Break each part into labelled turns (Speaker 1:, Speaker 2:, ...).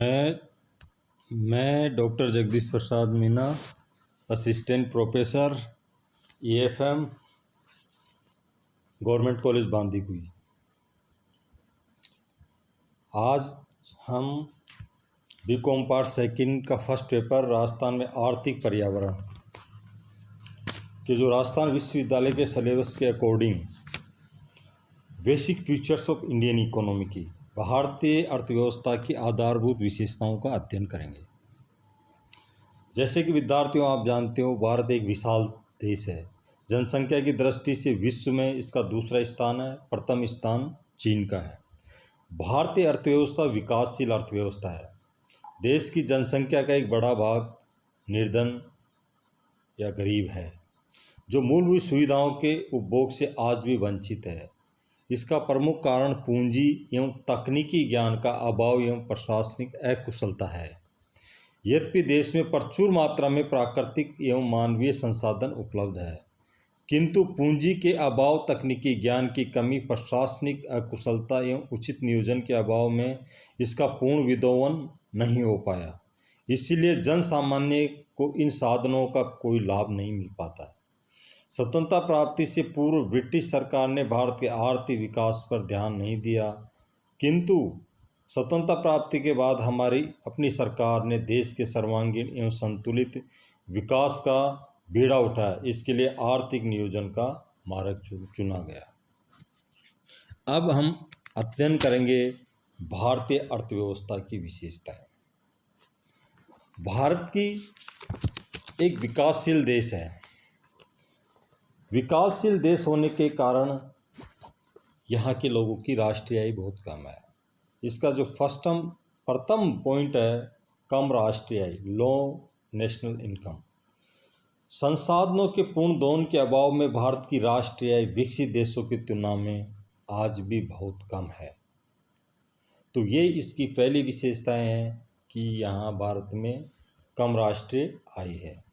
Speaker 1: मैं doctor Jagdish Prasad Meena, assistant professor EFM, government college Bandikui. आज हम बीकॉम पार्ट सेकंड का फर्स्ट पेपर राजस्थान में आर्थिक पर्यावरण के जो राजस्थान विश्वविद्यालय के सिलेबस के according basic features of Indian economy की भारतीय अर्थव्यवस्था की आधारभूत विशेषताओं का अध्ययन करेंगे। जैसे कि विद्यार्थियों, आप जानते हो भारत एक विशाल देश है। जनसंख्या की दृष्टि से विश्व में इसका दूसरा स्थान है, प्रथम स्थान चीन का है। भारतीय अर्थव्यवस्था विकासशील अर्थव्यवस्था है। देश की जनसंख्या का एक बड़ा भाग निर्धन या गरीब है, जो मूलभूत सुविधाओं के उपभोग से आज भी वंचित है। इसका प्रमुख कारण पूंजी एवं तकनीकी ज्ञान का अभाव एवं प्रशासनिक अकुशलता है। यद्यपि देश में प्रचुर मात्रा में प्राकृतिक एवं मानवीय संसाधन उपलब्ध है, किंतु पूंजी के अभाव, तकनीकी ज्ञान की कमी, प्रशासनिक अकुशलता एवं उचित नियोजन के अभाव में इसका पूर्ण विदोवन नहीं हो पाया। इसीलिए जन सामान्य को इन साधनों का कोई लाभ नहीं मिल पाता। स्वतंत्रता प्राप्ति से पूर्व ब्रिटिश सरकार ने भारत के आर्थिक विकास पर ध्यान नहीं दिया, किंतु स्वतंत्रता प्राप्ति के बाद हमारी अपनी सरकार ने देश के सर्वांगीण एवं संतुलित विकास का बीड़ा उठाया। इसके लिए आर्थिक नियोजन का मार्ग चुना गया। अब हम अध्ययन करेंगे भारतीय अर्थव्यवस्था की विशेषताएं। भारत की एक विकासशील देश है। विकासशील देश होने के कारण यहाँ के लोगों की राष्ट्रीय आय बहुत कम है। इसका जो प्रथम पॉइंट है, कम राष्ट्रीय आय, लो नेशनल इनकम। संसाधनों के पूर्ण दोहन के अभाव में भारत की राष्ट्रीय आय विकसित देशों की तुलना में आज भी बहुत कम है। तो ये इसकी पहली विशेषताएं हैं कि यहाँ भारत में कम राष्ट्रीय आय है।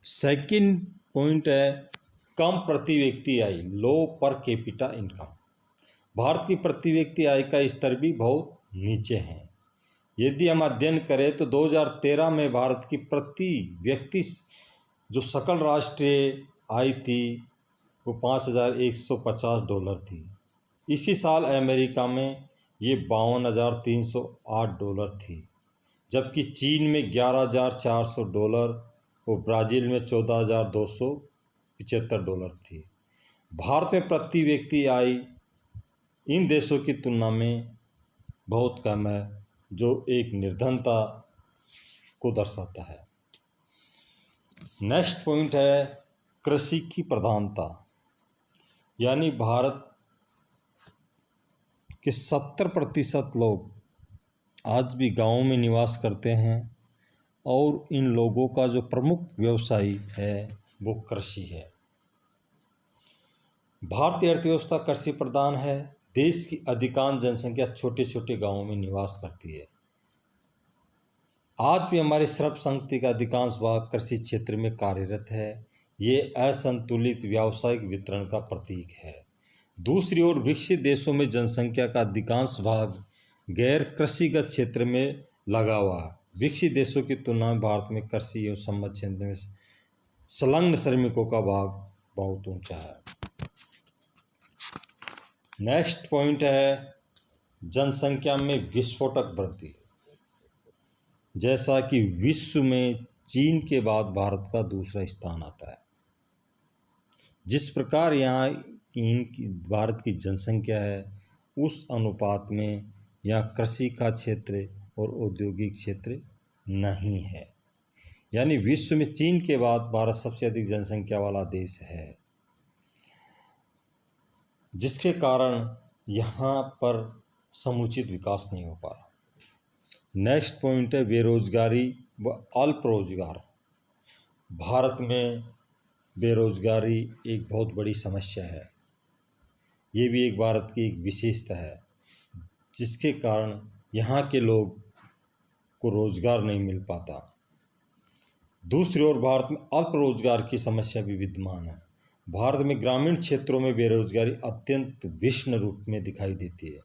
Speaker 1: सेकंड पॉइंट है कम प्रति व्यक्ति आय, लो पर कैपिटा इनकम। भारत की प्रति व्यक्ति आय का स्तर भी बहुत नीचे है। यदि हम अध्ययन करें तो 2013 में भारत की प्रति व्यक्ति जो सकल राष्ट्रीय आय थी वो $5,150 थी। इसी साल अमेरिका में ये $52,308 थी, जबकि चीन में $11,400 और ब्राज़ील में $14,275 थी। भारत में प्रति व्यक्ति आय इन देशों की तुलना में बहुत कम है, जो एक निर्धनता को दर्शाता है। नेक्स्ट पॉइंट है कृषि की प्रधानता, यानी भारत के 70% लोग आज भी गाँव में निवास करते हैं और इन लोगों का जो प्रमुख व्यवसाय है वो कृषि है। भारतीय अर्थव्यवस्था कृषि प्रधान है। देश की अधिकांश जनसंख्या छोटे छोटे गांवों में निवास करती है। आज भी हमारी श्रम शक्ति का अधिकांश भाग कृषि क्षेत्र में कार्यरत है। ये असंतुलित व्यावसायिक वितरण का प्रतीक है। दूसरी ओर विकसित देशों में जनसंख्या का अधिकांश भाग गैर कृषिगत क्षेत्र में लगा हुआ है। विकसित देशों की तुलना में भारत में कृषि एवं संबद्ध क्षेत्र में संलग्न श्रमिकों का भाग बहुत ऊंचा है। नेक्स्ट पॉइंट है जनसंख्या में विस्फोटक वृद्धि। जैसा कि विश्व में चीन के बाद भारत का दूसरा स्थान आता है, जिस प्रकार यहाँ की भारत की जनसंख्या है उस अनुपात में यहाँ कृषि का क्षेत्र और औद्योगिक क्षेत्र नहीं है। यानी विश्व में चीन के बाद भारत सबसे अधिक जनसंख्या वाला देश है, जिसके कारण यहाँ पर समुचित विकास नहीं हो पा रहा। नेक्स्ट पॉइंट है बेरोजगारी व अल्प रोजगार। भारत में बेरोजगारी एक बहुत बड़ी समस्या है। ये भी एक भारत की एक विशेषता है, जिसके कारण यहाँ के लोग को रोजगार नहीं मिल पाता। दूसरी ओर भारत में अल्प रोजगार की समस्या भी विद्यमान है। भारत में ग्रामीण क्षेत्रों में बेरोजगारी अत्यंत भीषण रूप में दिखाई देती है।